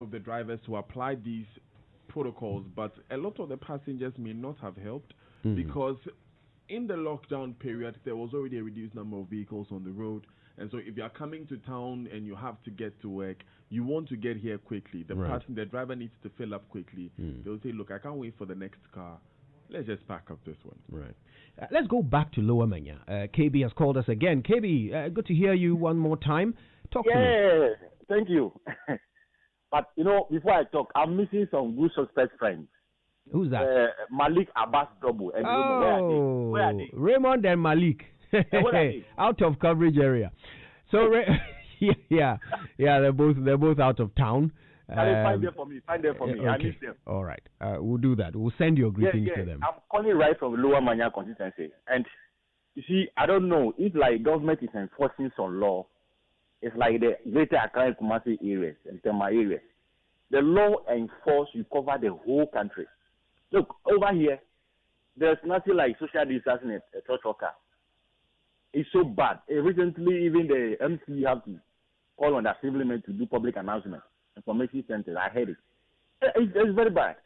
of the drivers to apply these protocols, but a lot of the passengers may not have helped because in the lockdown period, there was already a reduced number of vehicles on the road. And so if you are coming to town and you have to get to work, you want to get here quickly. The driver needs to fill up quickly. They'll say, look, I can't wait for the next car. Let's just pack up this one. Right. Let's go back to Lower Manya. KB has called us again. KB, good to hear you one more time. Talk to me. Yeah, thank you. But, before I talk, I'm missing some good suspect friends. Who's that? Malik Abbas Double. And where are they? Raymond and Malik. Out of coverage area. So, they're both out of town. Find them for me. Okay. I miss them. All right. We'll do that. We'll send your greetings to them. I'm calling right from Lower Manya constituency. And you see, I don't know if government is enforcing some law. It's like the Greater Accra and Kumasi areas and Tema areas. The law enforced, you cover the whole country. Look, over here, there's nothing like social distancing at a church worker. It's so bad. Recently, even the MC have to call on the assemblyman to do public announcement, information centers. I heard it. It's very bad.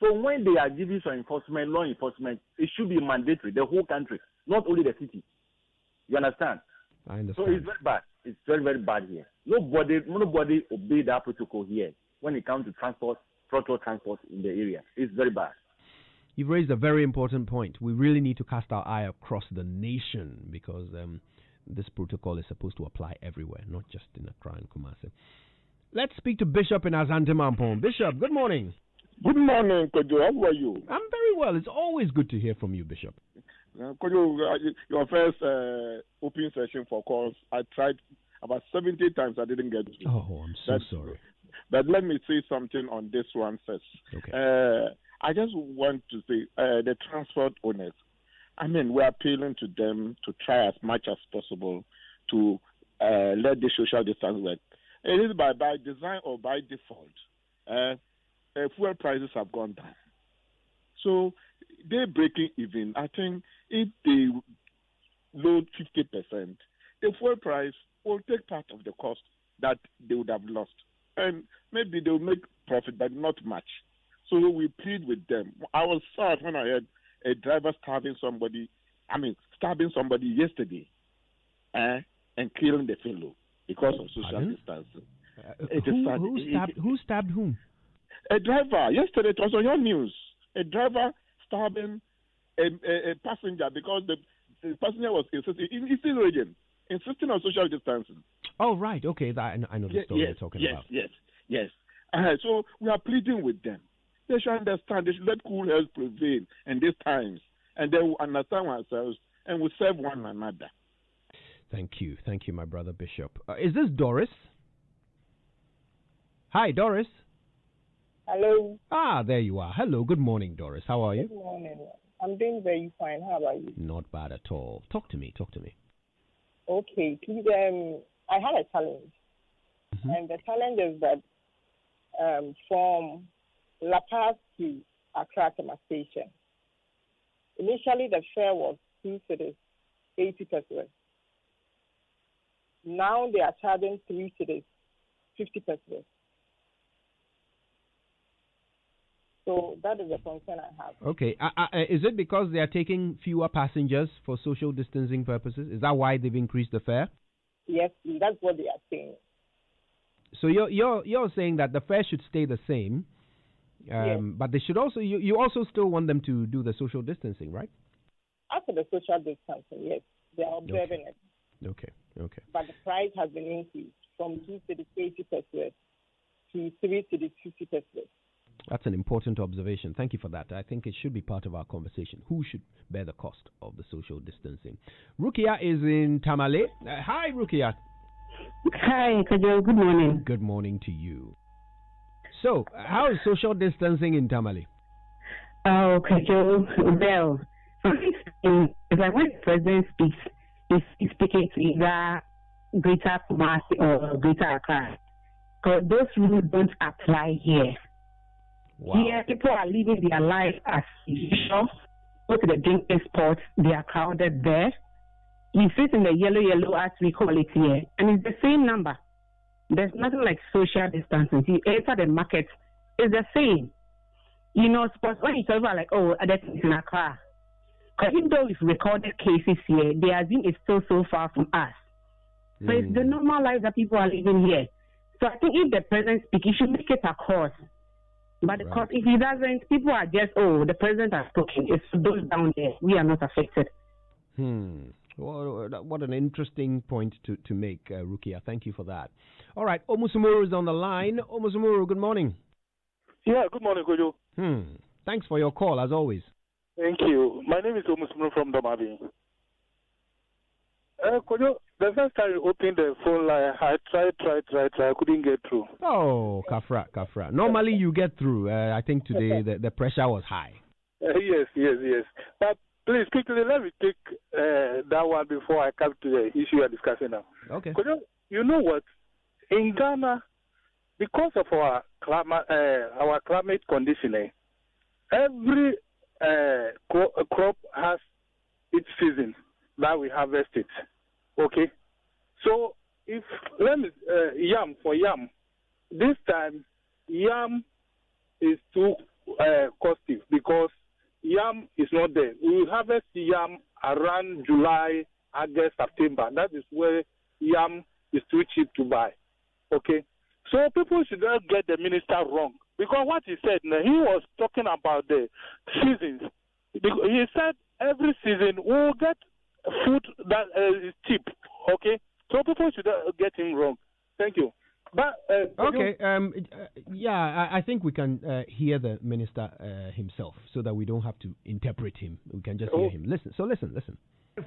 So when they are giving some enforcement, law enforcement, it should be mandatory, the whole country, not only the city. You understand? I understand. So it's very bad. It's very, very bad here. Nobody obey that protocol here when it comes to transport, throttle transport in the area. It's very bad. You've raised a very important point. We really need to cast our eye across the nation because this protocol is supposed to apply everywhere, not just in Accra and Kumasi. Let's speak to Bishop in Asante Mampong. Bishop, good morning. Good morning, Kojo. How are you? I'm very well. It's always good to hear from you, Bishop. Kojo, your first open session for calls, I tried about 70 times. I didn't get to. Oh, I'm so sorry. But let me say something on this one first. Okay. I just want to say the transport owners, we're appealing to them to try as much as possible to let the social distance work. It is by design or by default. Fuel prices have gone down. So they're breaking even. I think if they load 50%, the fuel price will take part of the cost that they would have lost. And maybe they'll make profit, but not much. So we plead with them. I was sad when I heard a driver stabbing somebody yesterday and killing the fellow because of social distancing. Who stabbed whom? A driver. Yesterday it was on your news. A driver stabbing a passenger because the passenger was insisting on social distancing. Oh, right. Okay. I know the story you're talking about. Yes. So we are pleading with them. They should understand. They should let cool heads prevail in these times. And they will understand ourselves and will serve one another. Thank you, my brother Bishop. Is this Doris? Hi, Doris. Hello. There you are. Hello, good morning, Doris. How are you? Good morning. I'm doing very fine. How about you? Not bad at all. Talk to me. Okay, please. I had a challenge. Mm-hmm. And the challenge is that from La Paz to Accra Tema Station, initially the fare was 2 cedis, 80 pesos. Now they are charging 3 cedis, 50 pesos. So that is the concern I have. Okay. Is it because they are taking fewer passengers for social distancing purposes? Is that why they've increased the fare? Yes, that's what they are saying. So you're saying that the fare should stay the same, yes. But they should also you also still want them to do the social distancing, right? After the social distancing, yes, they are observing it. Okay. But the price has been increased from 2 cedis 80 pesos to 3 cedis 50 pesos. That's an important observation. Thank you for that. I think it should be part of our conversation. Who should bear the cost of the social distancing? Rukia is in Tamale. Hi, Rukia. Hi, Kajol. Good morning. Good morning to you. So, how is social distancing in Tamale? Oh, Kajol. Well, it's like when the president speaks, he's speaking to either Greater Kumasi or Greater Accra. Because those rules don't apply here. Wow. Here, people are living their life as usual. Go to the drinking spots, they are crowded there. You sit in the yellow as we call it here, and it's the same number. There's nothing like social distancing. You enter the market, it's the same. You know, suppose when you talk about like, oh, that's in Accra, because even though we've recorded cases here, they assume it's still so far from us. So it's the normal life that people are living here. So I think if the president speaks, he should make it across. But because if he doesn't, people are just, oh, the president has spoken. It's those down there. We are not affected. Well, what an interesting point to make, Rukia. Thank you for that. All right, Omusumuru is on the line. Omusumuru, good morning. Yeah, good morning, Kojo. Thanks for your call, as always. Thank you. My name is Omusumuru from Domabi. Kojo, the first time you opened the phone line, I tried, I couldn't get through. Oh, Kafra. Normally you get through. I think today the pressure was high. Yes. But please, quickly, let me take that one before I come to the issue you're discussing now. Okay. Kojo, you know what? In Ghana, because of our climate conditioning, every crop has its season that we harvest it. Okay? So, if, yam, this time, yam is too costly because yam is not there. We will harvest yam around July, August, September. That is where yam is too cheap to buy. Okay? So people should not get the minister wrong. Because what he said, he was talking about the seasons. He said every season we will get food that is cheap. Okay? So people should not get him wrong. Thank you. But okay, I think we can hear the minister himself, so that we don't have to interpret him. We can just hear him. Listen.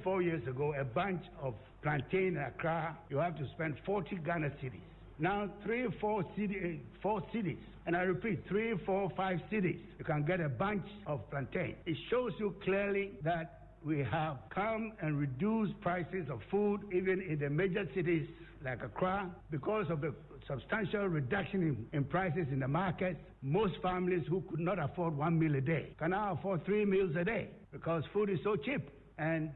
4 years ago, a bunch of plantain in Accra, you have to spend 40 Ghana cedis. Now 4 cities, and I repeat, 3, 4, 5 cities, you can get a bunch of plantain. It shows you clearly that we have come and reduced prices of food even in the major cities like Accra because of the substantial reduction in prices in the market. Most families who could not afford 1 meal a day can now afford 3 meals a day because food is so cheap. And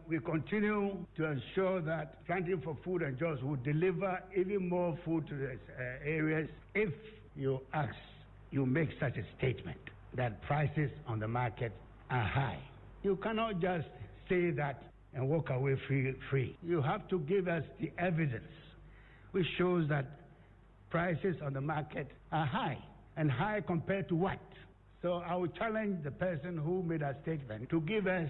we continue to ensure that Planting for Food and Jobs will deliver even more food to these areas. If you make such a statement that prices on the market are high, you cannot just say that and walk away free. You have to give us the evidence which shows that prices on the market are high. And high compared to what? So I will challenge the person who made that statement to give us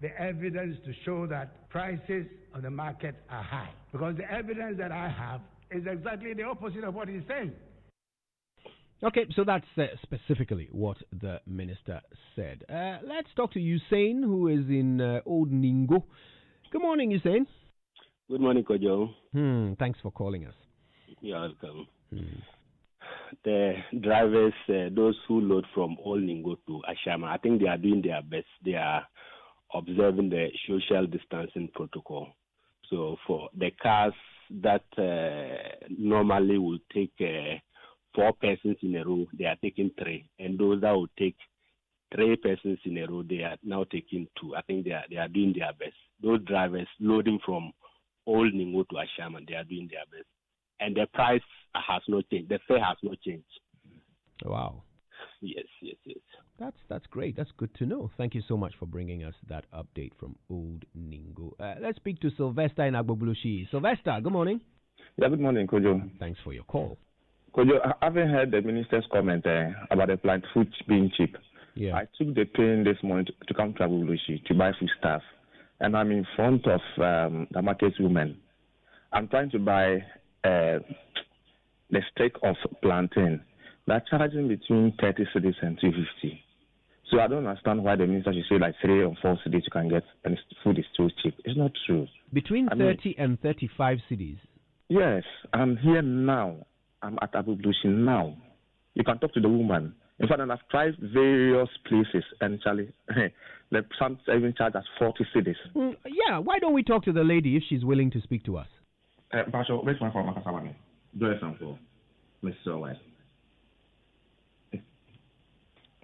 the evidence to show that prices on the market are high. Because the evidence that I have is exactly the opposite of what he's saying. Okay, so that's specifically what the minister said. Let's talk to Usain, who is in Old Ningo. Good morning, Usain. Good morning, Kojo. Thanks for calling us. You're welcome. The drivers, those who load from Old Ningo to Ashama, I think they are doing their best. They are observing the social distancing protocol. So for the cars that normally will take 4 persons in a row, they are taking 3. And those that will take 3 persons in a row, they are now taking 2. I think they are doing their best. Those drivers loading from Old Ningo to Ashama, they are doing their best. And the price has not changed. The fare has not changed. Wow. Yes. That's great. That's good to know. Thank you so much for bringing us that update from Old Ningo. Let's speak to Sylvester in Agbobulushi. Sylvester, good morning. Yeah, good morning, Kojo. Thanks for your call. Kojo, I haven't heard the minister's comment about the plant food being cheap. Yeah. I took the train this morning to come to Agbobulushi to buy food stuff, and I'm in front of the market woman. I'm trying to buy the stick of plantain. They're charging between 30 cedis and 250. So I don't understand why the minister should say like 3 or 4 cedis you can get and food is too cheap. It's not true. Between 30 and 35 cedis? Yes, I'm here now. I'm at Agbobulushi now. You can talk to the woman. In fact, I've tried various places and Charlie, some even charge us 40 cedis. Yeah, why don't we talk to the lady if she's willing to speak to us? Basho, where's my phone? Do it sample. Mr. White.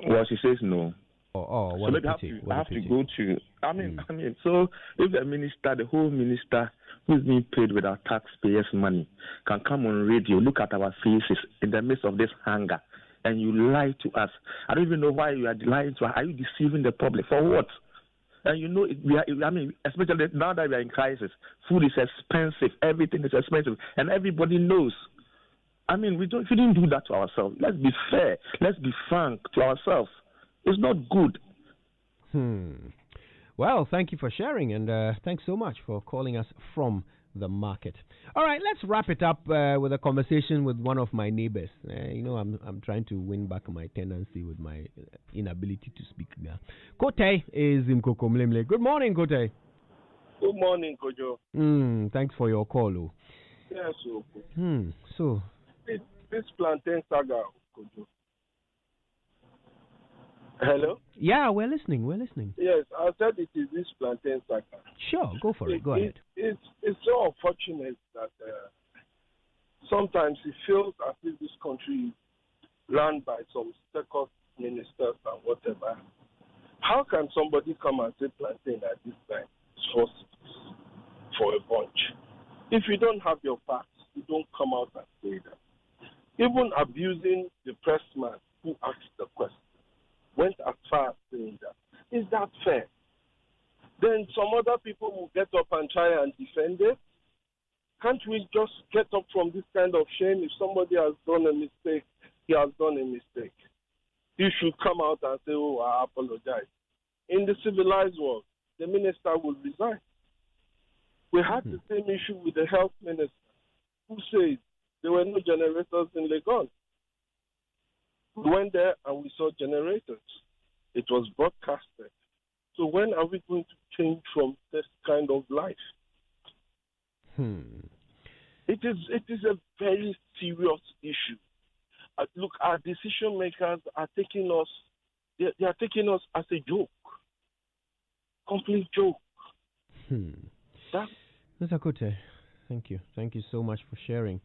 Well, she says no. Oh, so maybe I have to go to. I mean, so if the whole minister who is being paid with our taxpayers' money, can come on radio, look at our faces in the midst of this hunger, and you lie to us. I don't even know why you are lying to us. Are you deceiving the public for what? And you know, especially now that we are in crisis, food is expensive, everything is expensive, and everybody knows. I mean, we shouldn't do that to ourselves. Let's be fair. Let's be frank to ourselves. It's not good. Well, thank you for sharing, and thanks so much for calling us from the market. All right, let's wrap it up with a conversation with one of my neighbors. I'm trying to win back my tenancy with my inability to speak now. Kote is in Kokomlemle. Good morning, Kote. Good morning, Kojo. Thanks for your call. Yes, so this plantain saga, Kojo. Hello? Yeah, we're listening. Yes, I said it is this plantain saga. Sure, go for it. Go ahead. It's so unfortunate that sometimes it feels as if this country is run by some circus ministers and whatever. How can somebody come and say plantain at this time is for a bunch? If you don't have your facts, you don't come out and say that. Even abusing the pressman who asked the question went as far as saying that. Is that fair? Then some other people will get up and try and defend it. Can't we just get up from this kind of shame? If somebody has done a mistake, he has done a mistake. He should come out and say, oh, I apologize. In the civilized world, the minister will resign. We had the same issue with the health minister, who said there were no generators in Legon. We went there and we saw generators. It was broadcasted. So when are we going to change from this kind of life? It is a very serious issue. Look, our decision makers are taking us. They are taking us as a joke, complete joke. Mr. Kote, thank you so much for sharing.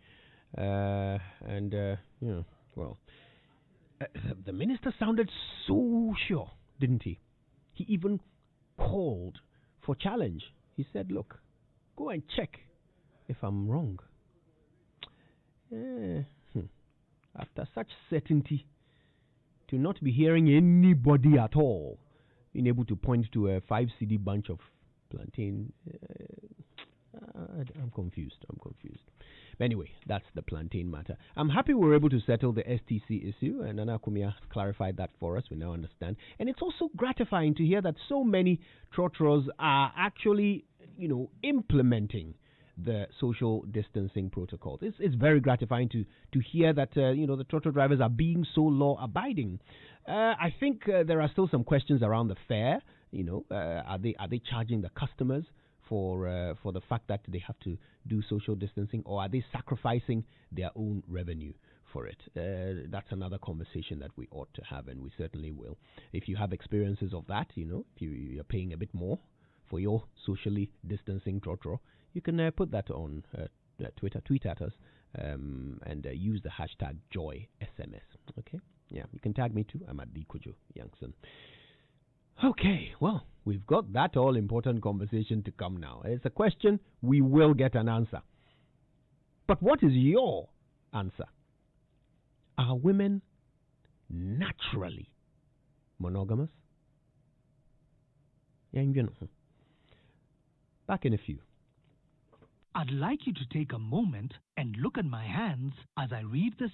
The minister sounded so sure, didn't he? He even called for challenge. He said, look, go and check if I'm wrong. After such certainty, to not be hearing anybody at all being able to point to a 5 CD bunch of plantain, I'm confused. But anyway, that's the plantain matter. I'm happy we're able to settle the STC issue, and Nana Kumia clarified that for us. We now understand. And it's also gratifying to hear that so many trotros are actually, implementing the social distancing protocols. It's very gratifying to hear that, the trotro drivers are being so law-abiding. I think there are still some questions around the fare. Are they charging the customers for the fact that they have to do social distancing, or are they sacrificing their own revenue for it? That's another conversation that we ought to have, and we certainly will. If you have experiences of that, if you're paying a bit more for your socially distancing trotro, you can put that on Twitter, tweet at us, and use the hashtag JoySMS. Okay? Yeah, you can tag me too. I'm at Dikojo Youngson. Okay, well, we've got that all-important conversation to come now. It's a question, we will get an answer. But what is your answer? Are women naturally monogamous? Back in a few. I'd like you to take a moment and look at my hands as I read the